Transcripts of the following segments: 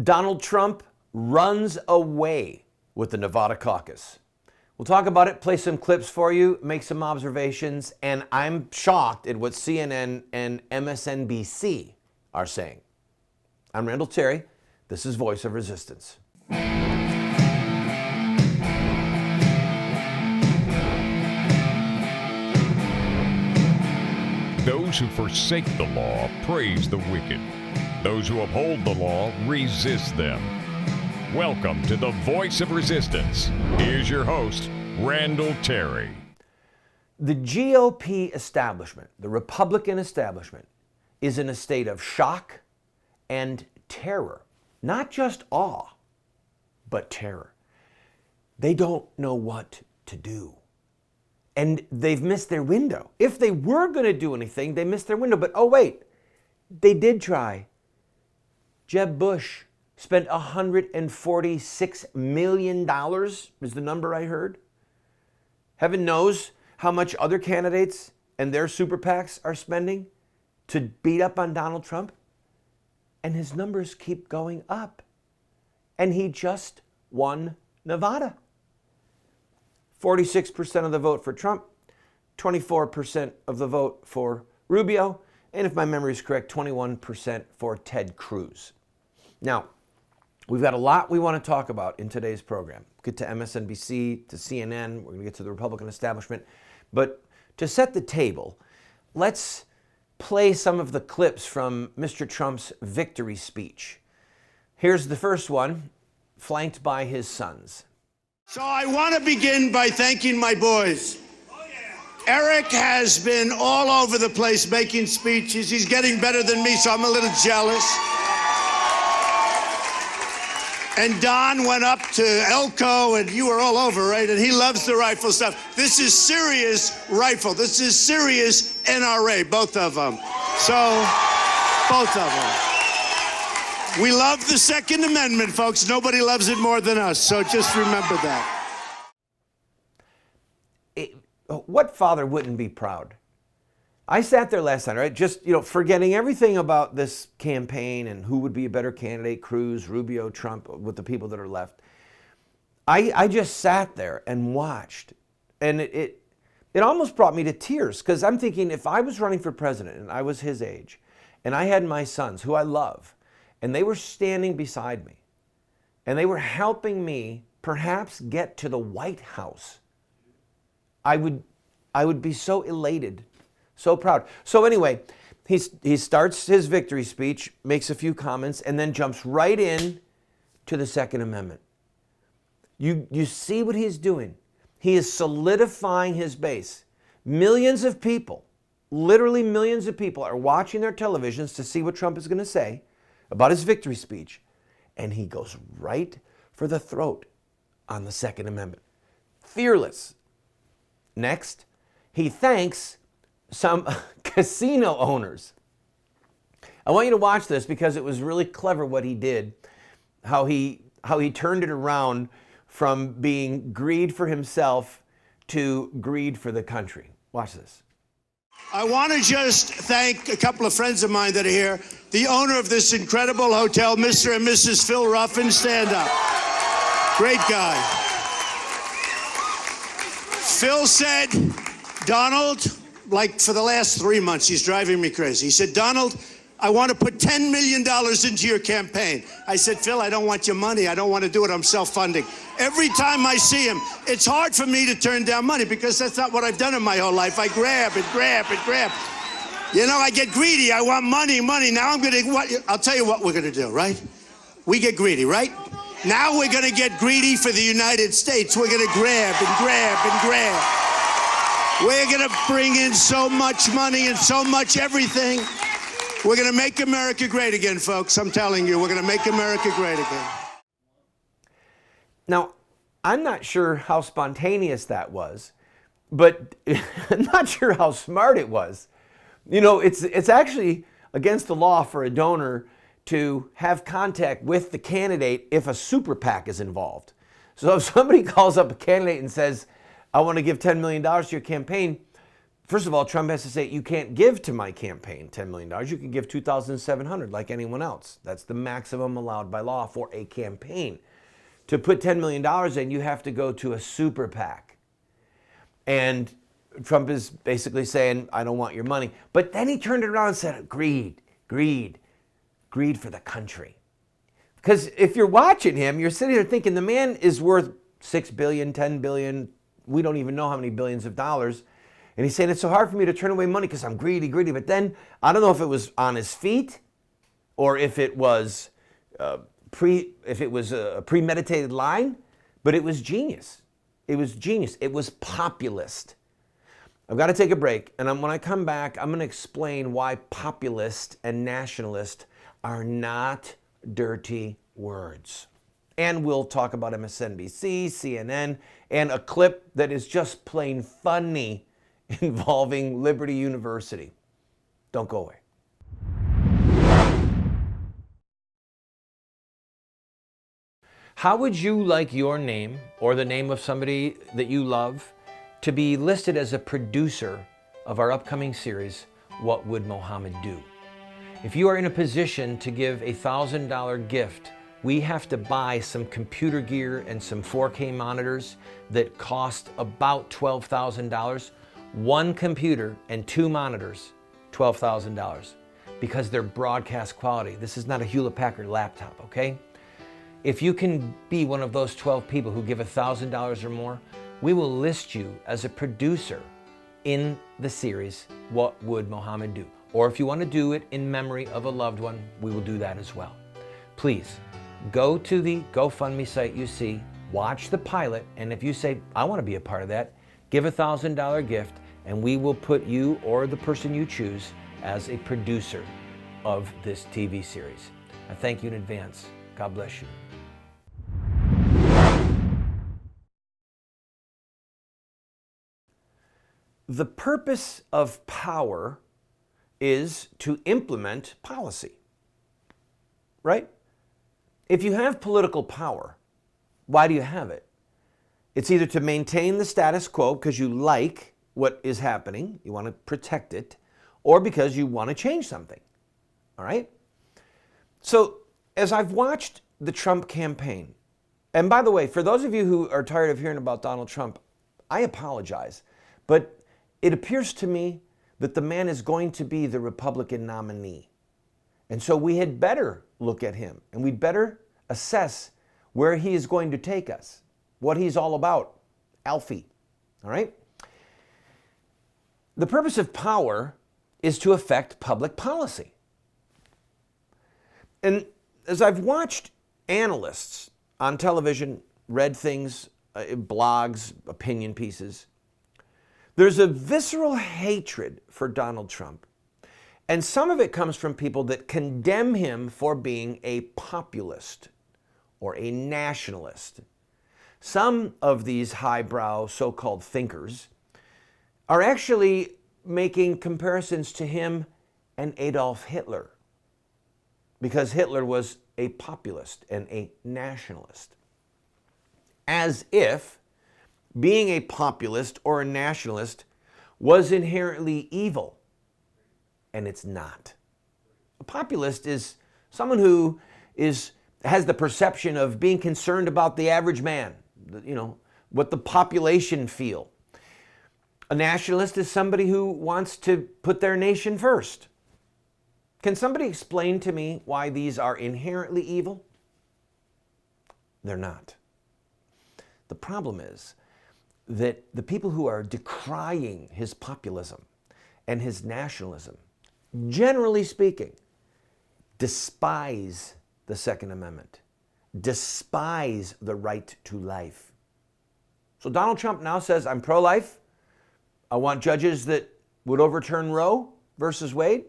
Donald Trump runs away with the Nevada caucus. We'll talk about it, play some clips for you, make some observations, and I'm shocked at what CNN and MSNBC are saying. I'm Randall Terry. This is Voice of Resistance. Those who forsake the law praise the wicked. Those who uphold the law resist them. Welcome to the Voice of Resistance. Here's your host, Randall Terry. The GOP establishment, the Republican establishment, is in a state of shock and terror. Not just awe, but terror. They don't know what to do. And they've missed their window. If they were going to do anything, they missed their window. But oh wait, they did try. Jeb Bush spent $146 million, is the number I heard. Heaven knows how much other candidates and their super PACs are spending to beat up on Donald Trump. And his numbers keep going up. And he just won Nevada. 46% of the vote for Trump, 24% of the vote for Rubio, and if my memory is correct, 21% for Ted Cruz. Now, we've got a lot we want to talk about in today's program. Get to MSNBC, to CNN, we're going to get to the Republican establishment. But to set the table, let's play some of the clips from Mr. Trump's victory speech. Here's the first one, flanked by his sons. So I want to begin by thanking my boys. Eric has been all over the place making speeches. He's getting better than me, so I'm a little jealous. And Don went up to Elko, and you were all over, right? And he loves the rifle stuff. This is serious rifle. This is serious NRA, both of them. So, both of them. We love the Second Amendment, folks. Nobody loves it more than us, so just remember that. What father wouldn't be proud? I sat there last night, right? Just, forgetting everything about this campaign and who would be a better candidate, Cruz, Rubio, Trump, with the people that are left. I just sat there and watched, and it almost brought me to tears, because I'm thinking, if I was running for president and I was his age, and I had my sons, who I love, and they were standing beside me, and they were helping me perhaps get to the White House, I would be so elated, so proud. So anyway, he starts his victory speech, makes a few comments, and then jumps right in to the Second Amendment. You see what he's doing. He is solidifying his base. Millions of people, literally millions of people, are watching their televisions to see what Trump is going to say about his victory speech, and he goes right for the throat on the Second Amendment. Fearless. Next, he thanks some casino owners. I want you to watch this because it was really clever what he did, how he turned it around from being greed for himself to greed for the country. Watch this. I want to just thank a couple of friends of mine that are here. The owner of this incredible hotel, Mr. and Mrs. Phil Ruffin, stand up. Great guy. Phil said, Donald, like for the last 3 months, he's driving me crazy. He said, Donald, I want to put $10 million into your campaign. I said, Phil, I don't want your money. I don't want to do it. I'm self-funding. Every time I see him, it's hard for me to turn down money because that's not what I've done in my whole life. I grab and grab and grab. I get greedy. I want money. Now I'm going to, I'll tell you what we're going to do, right? We get greedy, right? Now we're going to get greedy for the United States. We're going to grab and grab and grab. We're going to bring in so much money and so much everything. We're going to make America great again, folks. I'm telling you, we're going to make America great again. Now, I'm not sure how spontaneous that was, but I'm not sure how smart it was. It's actually against the law for a donor to have contact with the candidate if a super PAC is involved. So if somebody calls up a candidate and says, I want to give $10 million to your campaign, First of all, Trump has to say, you can't give to my campaign $10 million. You can give $2,700 like anyone else. That's the maximum allowed by law for a campaign. To put $10 million in, you have to go to a super PAC. And Trump is basically saying, I don't want your money. But then he turned it around and said, greed for the country. Because if you're watching him, you're sitting there thinking the man is worth $6 billion, $10 billion, we don't even know how many billions of dollars. And he's saying, it's so hard for me to turn away money because I'm greedy. But then, I don't know if it was on his feet or if it was a premeditated line, but it was genius. It was genius. It was populist. I've got to take a break. And when I come back, I'm going to explain why populist and nationalist are not dirty words. And we'll talk about MSNBC, CNN, and a clip that is just plain funny involving Liberty University. Don't go away. How would you like your name or the name of somebody that you love to be listed as a producer of our upcoming series, What Would Mohammed Do? If you are in a position to give a $1,000 gift, we have to buy some computer gear and some 4K monitors that cost about $12,000. One computer and 2 monitors, $12,000, because they're broadcast quality. This is not a Hewlett-Packard laptop, okay? If you can be one of those 12 people who give $1,000 or more, we will list you as a producer in the series, What Would Mohammed Do? Or if you want to do it in memory of a loved one, we will do that as well. Please, go to the GoFundMe site you see, watch the pilot, and if you say, I want to be a part of that, give a $1,000 gift, and we will put you or the person you choose as a producer of this TV series. I thank you in advance. God bless you. The purpose of power is to implement policy, right? If you have political power, why do you have it? It's either to maintain the status quo because you like what is happening, you want to protect it, or because you want to change something, all right? So as I've watched the Trump campaign, and by the way, for those of you who are tired of hearing about Donald Trump, I apologize, but it appears to me that the man is going to be the Republican nominee. And so we had better look at him, and we'd better assess where he is going to take us, what he's all about, Alfie, all right? The purpose of power is to affect public policy. And as I've watched analysts on television, read things, blogs, opinion pieces, there's a visceral hatred for Donald Trump. And some of it comes from people that condemn him for being a populist or a nationalist. Some of these highbrow so-called thinkers are actually making comparisons to him and Adolf Hitler, because Hitler was a populist and a nationalist. As if being a populist or a nationalist was inherently evil, and it's not. A populist is someone who has the perception of being concerned about the average man, what the population feel. A nationalist is somebody who wants to put their nation first. Can somebody explain to me why these are inherently evil? They're not. The problem is that the people who are decrying his populism and his nationalism, generally speaking, despise the Second Amendment, despise the right to life. So Donald Trump now says, I'm pro-life. I want judges that would overturn Roe versus Wade.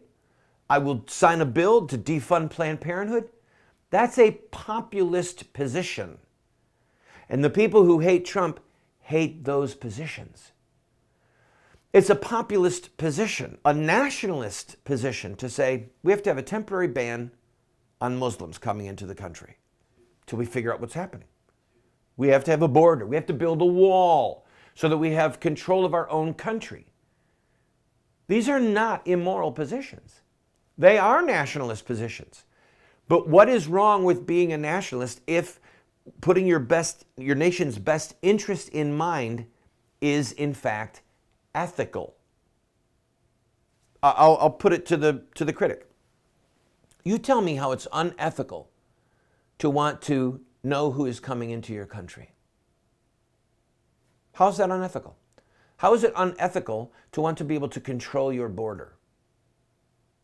I will sign a bill to defund Planned Parenthood. That's a populist position. And the people who hate Trump hate those positions. It's a populist position, a nationalist position to say we have to have a temporary ban on Muslims coming into the country till we figure out what's happening. We have to have a border. We have to build a wall so that we have control of our own country. These are not immoral positions. They are nationalist positions. But what is wrong with being a nationalist if putting your nation's best interest in mind is in fact ethical? I'll put it to the critic. You tell me how it's unethical to want to know who is coming into your country. How is that unethical? How is it unethical to want to be able to control your border?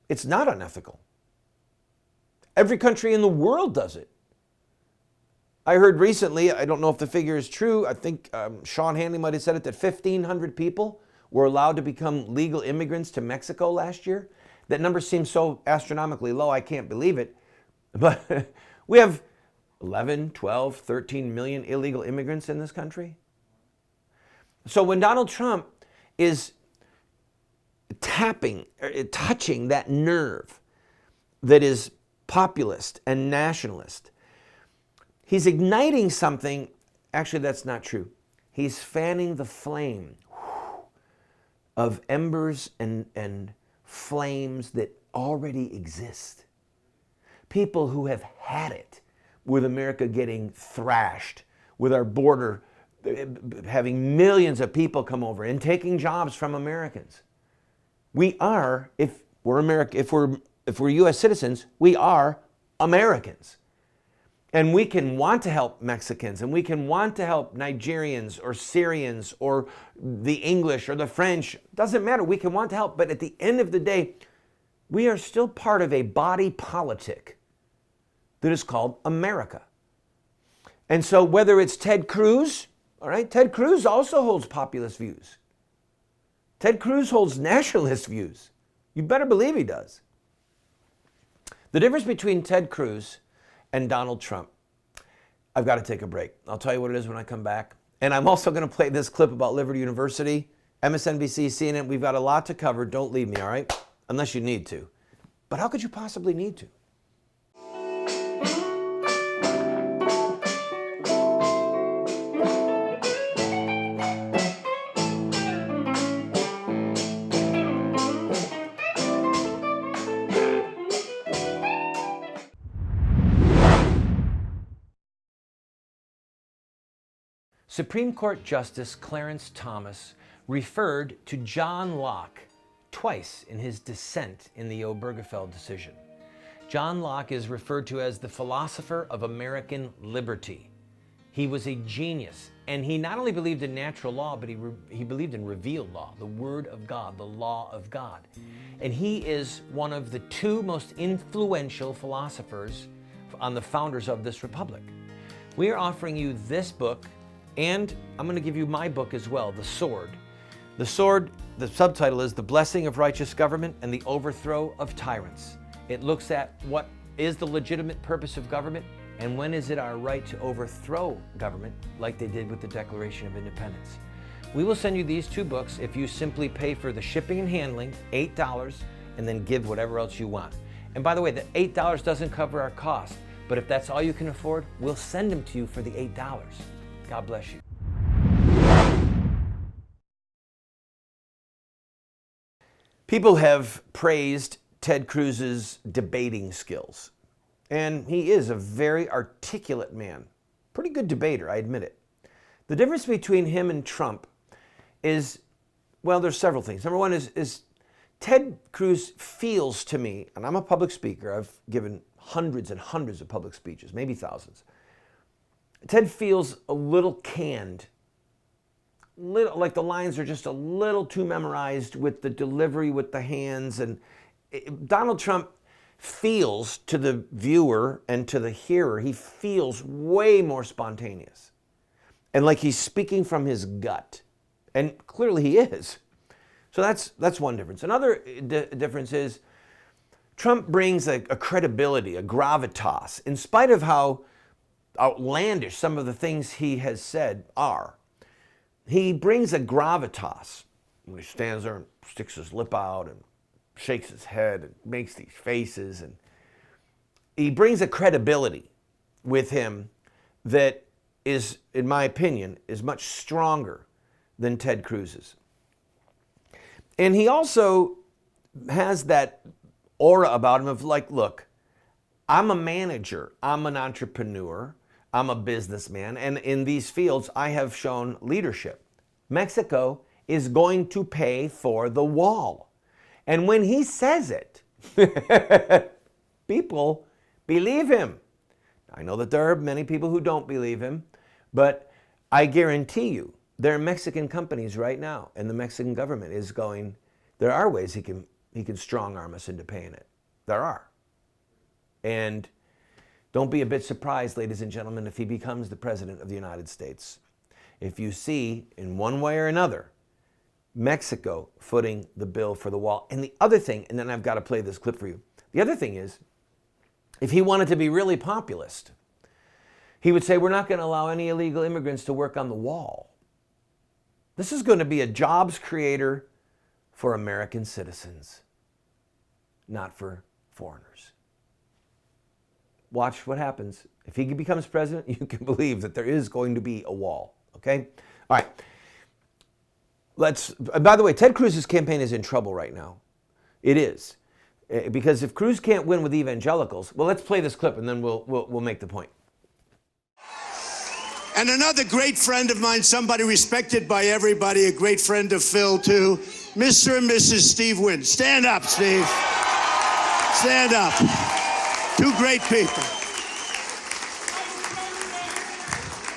It's not unethical. Every country in the world does it. I heard recently, I don't know if the figure is true, I think Sean Hanley might have said it, that 1,500 people were allowed to become legal immigrants to Mexico last year. That number seems so astronomically low, I can't believe it. But we have 11, 12, 13 million illegal immigrants in this country. So when Donald Trump is touching that nerve that is populist and nationalist, he's igniting something. Actually, that's not true. He's fanning the flame of embers and flames that already exist. People who have had it with America getting thrashed, with our border having millions of people come over and taking jobs from Americans. We are, if we're U.S. citizens, we are Americans. And we can want to help Mexicans, and we can want to help Nigerians or Syrians or the English or the French. Doesn't matter. We can want to help. But at the end of the day, we are still part of a body politic that is called America. And so whether it's Ted Cruz, all right, Ted Cruz also holds populist views. Ted Cruz holds nationalist views. You better believe he does. The difference between Ted Cruz and Donald Trump. I've got to take a break. I'll tell you what it is when I come back. And I'm also going to play this clip about Liberty University, MSNBC, CNN. We've got a lot to cover. Don't leave me, all right? Unless you need to. But how could you possibly need to? Supreme Court Justice Clarence Thomas referred to John Locke twice in his dissent in the Obergefell decision. John Locke is referred to as the philosopher of American liberty. He was a genius, and he not only believed in natural law, but he believed in revealed law, the Word of God, the law of God. And he is one of the two most influential philosophers on the founders of this republic. We are offering you this book, and I'm going to give you my book as well, The Sword. The Sword, the subtitle is The Blessing of Righteous Government and the Overthrow of Tyrants. It looks at what is the legitimate purpose of government and when is it our right to overthrow government like they did with the Declaration of Independence. We will send you these two books if you simply pay for the shipping and handling, $8, and then give whatever else you want. And by the way, the $8 doesn't cover our cost, but if that's all you can afford, we'll send them to you for the $8. God bless you. People have praised Ted Cruz's debating skills, and he is a very articulate man. Pretty good debater, I admit it. The difference between him and Trump is, well, there's several things. Number one is Ted Cruz feels to me, and I'm a public speaker, I've given hundreds and hundreds of public speeches, maybe thousands. Ted feels a little canned, like the lines are just a little too memorized with the delivery, with the hands. And Donald Trump feels, to the viewer and to the hearer, he feels way more spontaneous and like he's speaking from his gut. And clearly he is. So that's one difference. Another difference is Trump brings a credibility, a gravitas, in spite of how outlandish some of the things he has said are. He brings a gravitas when he stands there and sticks his lip out and shakes his head and makes these faces, and he brings a credibility with him that is, in my opinion, is much stronger than Ted Cruz's. And he also has that aura about him of like, look, I'm a manager, I'm an entrepreneur, I'm a businessman, and in these fields I have shown leadership. Mexico is going to pay for the wall. And when he says it, people believe him. I know that there are many people who don't believe him, but I guarantee you there are Mexican companies right now, and the Mexican government is going, there are ways he can strong arm us into paying it. There are. And don't be a bit surprised, ladies and gentlemen, if he becomes the president of the United States. If you see, in one way or another, Mexico footing the bill for the wall. And the other thing, and then I've got to play this clip for you. The other thing is, if he wanted to be really populist, he would say, we're not going to allow any illegal immigrants to work on the wall. This is going to be a jobs creator for American citizens, not for foreigners. Watch what happens. If he becomes president, you can believe that there is going to be a wall, okay? All right. By the way, Ted Cruz's campaign is in trouble right now. It is. Because if Cruz can't win with evangelicals, well, let's play this clip and then we'll make the point. And another great friend of mine, somebody respected by everybody, a great friend of Phil, too, Mr. and Mrs. Steve Wynn. Stand up, Steve. Stand up. Two great people.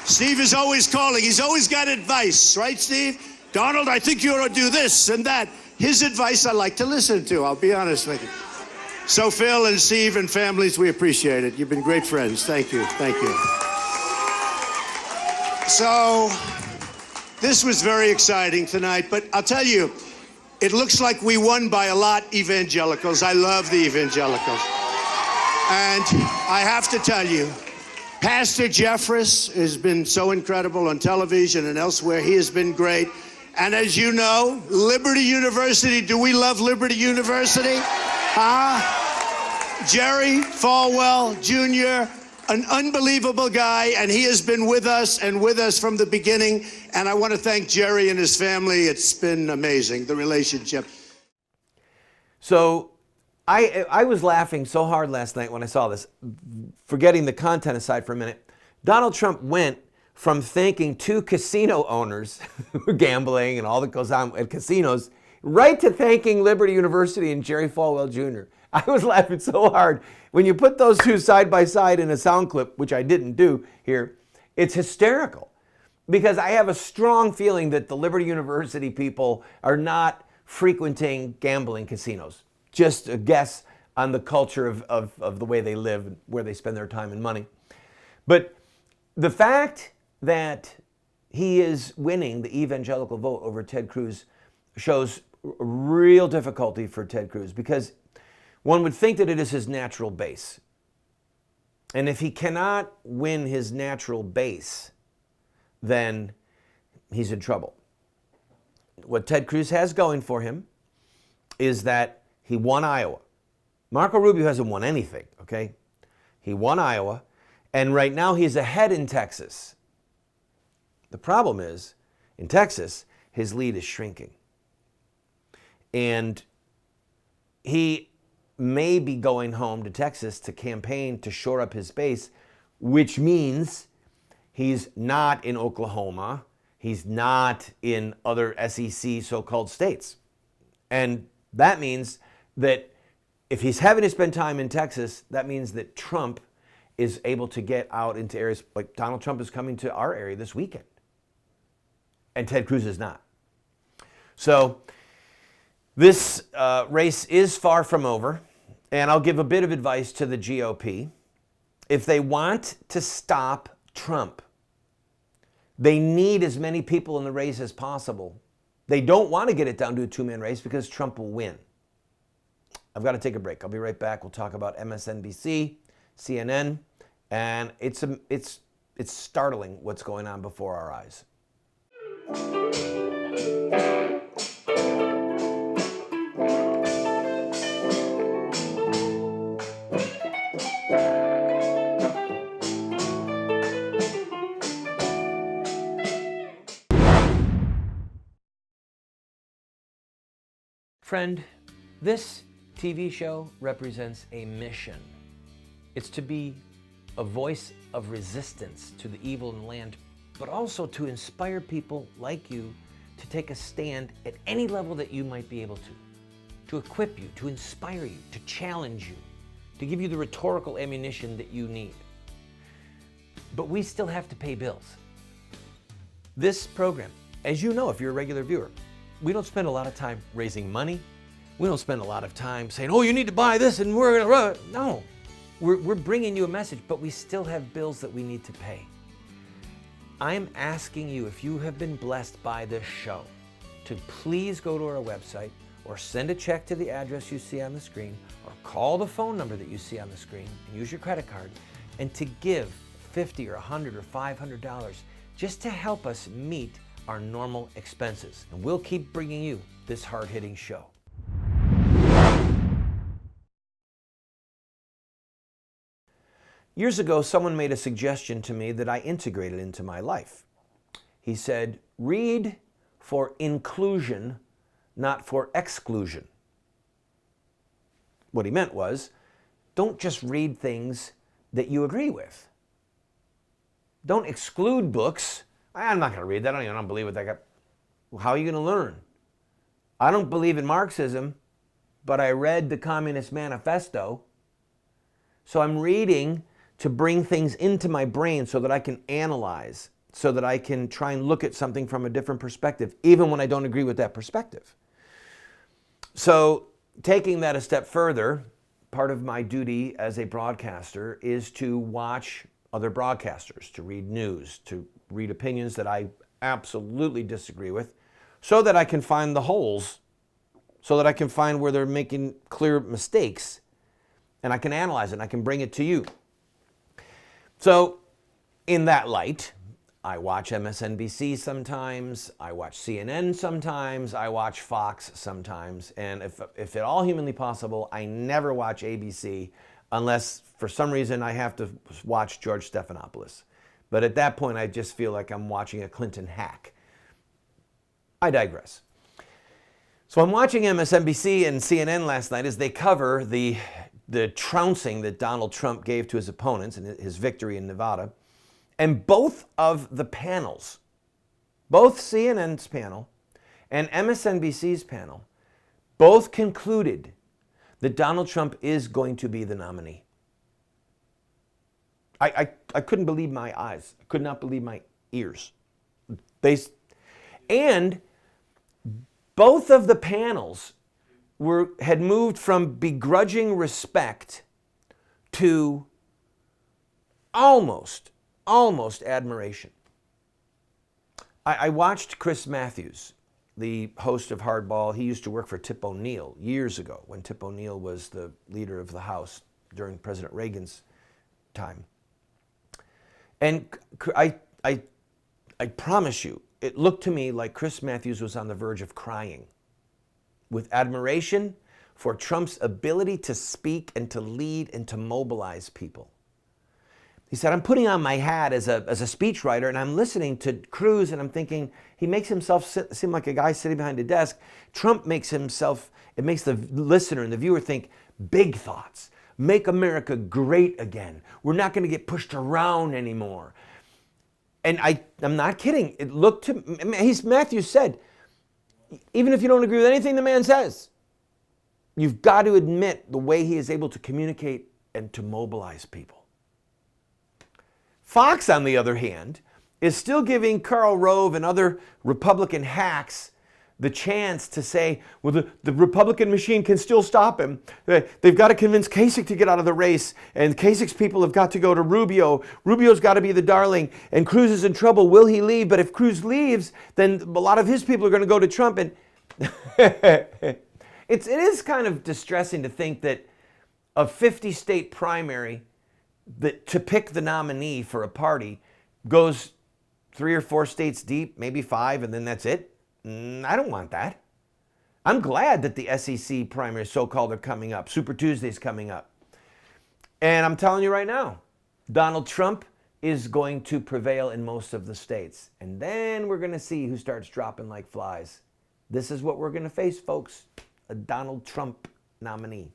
Steve is always calling. He's always got advice, right, Steve? Donald, I think you ought to do this and that. His advice I like to listen to, I'll be honest with you. So Phil and Steve and families, we appreciate it. You've been great friends. Thank you. Thank you. So this was very exciting tonight, but I'll tell you, it looks like we won by a lot, evangelicals. I love the evangelicals. And I have to tell you, Pastor Jeffress has been so incredible on television and elsewhere. He has been great. And as you know, Liberty University, do we love Liberty University? Jerry Falwell Jr., an unbelievable guy, and he has been with us and with us from the beginning. And I want to thank Jerry and his family. It's been amazing, the relationship. So I was laughing so hard last night when I saw this, forgetting the content aside for a minute. Donald Trump went from thanking two casino owners, gambling and all that goes on at casinos, right to thanking Liberty University and Jerry Falwell Jr. I was laughing so hard. When you put those two side by side in a sound clip, which I didn't do here, it's hysterical. Because I have a strong feeling that the Liberty University people are not frequenting gambling casinos. Just a guess on the culture of the way they live and where they spend their time and money. But the fact that he is winning the evangelical vote over Ted Cruz shows real difficulty for Ted Cruz, because one would think that it is his natural base. And if he cannot win his natural base, then he's in trouble. What Ted Cruz has going for him is that he won Iowa. Marco Rubio hasn't won anything, okay? He won Iowa, and right now he's ahead in Texas. The problem is, in Texas, his lead is shrinking. And he may be going home to Texas to campaign to shore up his base, which means he's not in Oklahoma. He's not in other SEC so-called states. And that means that if he's having to spend time in Texas, that means that Trump is able to get out into areas like Donald Trump is coming to our area this weekend. And Ted Cruz is not. So this race is far from over. And I'll give a bit of advice to the GOP. If they want to stop Trump, they need as many people in the race as possible. They don't want to get it down to a two-man race because Trump will win. I've got to take a break. I'll be right back. We'll talk about MSNBC, CNN, and it's startling what's going on before our eyes. Friend, this TV show represents a mission. It's to be a voice of resistance to the evil in the land, but also to inspire people like you to take a stand at any level that you might be able to equip you, to inspire you, to challenge you, to give you the rhetorical ammunition that you need. But we still have to pay bills. This program, as you know if you're a regular viewer, we don't spend a lot of time raising money. We don't spend a lot of time saying, oh, you need to buy this and we're gonna run. No, we're bringing you a message, but we still have bills that we need to pay. I'm asking you, if you have been blessed by this show, to please go to our website or send a check to the address you see on the screen or call the phone number that you see on the screen and use your credit card and to give $50 or $100 or $500 just to help us meet our normal expenses. And we'll keep bringing you this hard-hitting show. Years ago, someone made a suggestion to me that I integrated into my life. He said, read for inclusion, not for exclusion. What he meant was, don't just read things that you agree with. Don't exclude books. I'm not going to read that. I don't believe what that guy. Well, how are you going to learn? I don't believe in Marxism, but I read the Communist Manifesto. So I'm reading to bring things into my brain so that I can analyze, so that I can try and look at something from a different perspective, even when I don't agree with that perspective. So taking that a step further, part of my duty as a broadcaster is to watch other broadcasters, to read news, to read opinions that I absolutely disagree with, so that I can find the holes, so that I can find where they're making clear mistakes, and I can analyze it and I can bring it to you. So in that light, I watch MSNBC sometimes, I watch CNN sometimes, I watch Fox sometimes, and if at all humanly possible, I never watch ABC unless for some reason I have to watch George Stephanopoulos. But at that point, I just feel like I'm watching a Clinton hack. I digress. So I'm watching MSNBC and CNN last night as they cover the trouncing that Donald Trump gave to his opponents and his victory in Nevada. And both of the panels, both CNN's panel and MSNBC's panel, both concluded that Donald Trump is going to be the nominee. I couldn't believe my eyes. I could not believe my ears. And both of the panels had moved from begrudging respect to almost admiration. I watched Chris Matthews, the host of Hardball. He used to work for Tip O'Neill years ago when Tip O'Neill was the leader of the House during President Reagan's time. And I promise you, it looked to me like Chris Matthews was on the verge of crying with admiration for Trump's ability to speak and to lead and to mobilize people. He said, I'm putting on my hat as a speechwriter and I'm listening to Cruz and I'm thinking, he makes himself seem like a guy sitting behind a desk. Trump makes himself, it makes the listener and the viewer think big thoughts. Make America great again. We're not going to get pushed around anymore. And I'm not kidding. It looked to, Matthews said, even if you don't agree with anything the man says, you've got to admit the way he is able to communicate and to mobilize people. Fox, on the other hand, is still giving Karl Rove and other Republican hacks the chance to say, well, the Republican machine can still stop him. They've got to convince Kasich to get out of the race, and Kasich's people have got to go to Rubio. Rubio's got to be the darling, and Cruz is in trouble. Will he leave? But if Cruz leaves, then a lot of his people are going to go to Trump. And it is kind of distressing to think that a 50-state primary that to pick the nominee for a party goes 3 or 4 states deep, maybe 5, and then that's it. I don't want that. I'm glad that the SEC primaries, so-called, are coming up. Super Tuesday's coming up. And I'm telling you right now, Donald Trump is going to prevail in most of the states. And then we're going to see who starts dropping like flies. This is what we're going to face, folks. a Donald Trump nominee.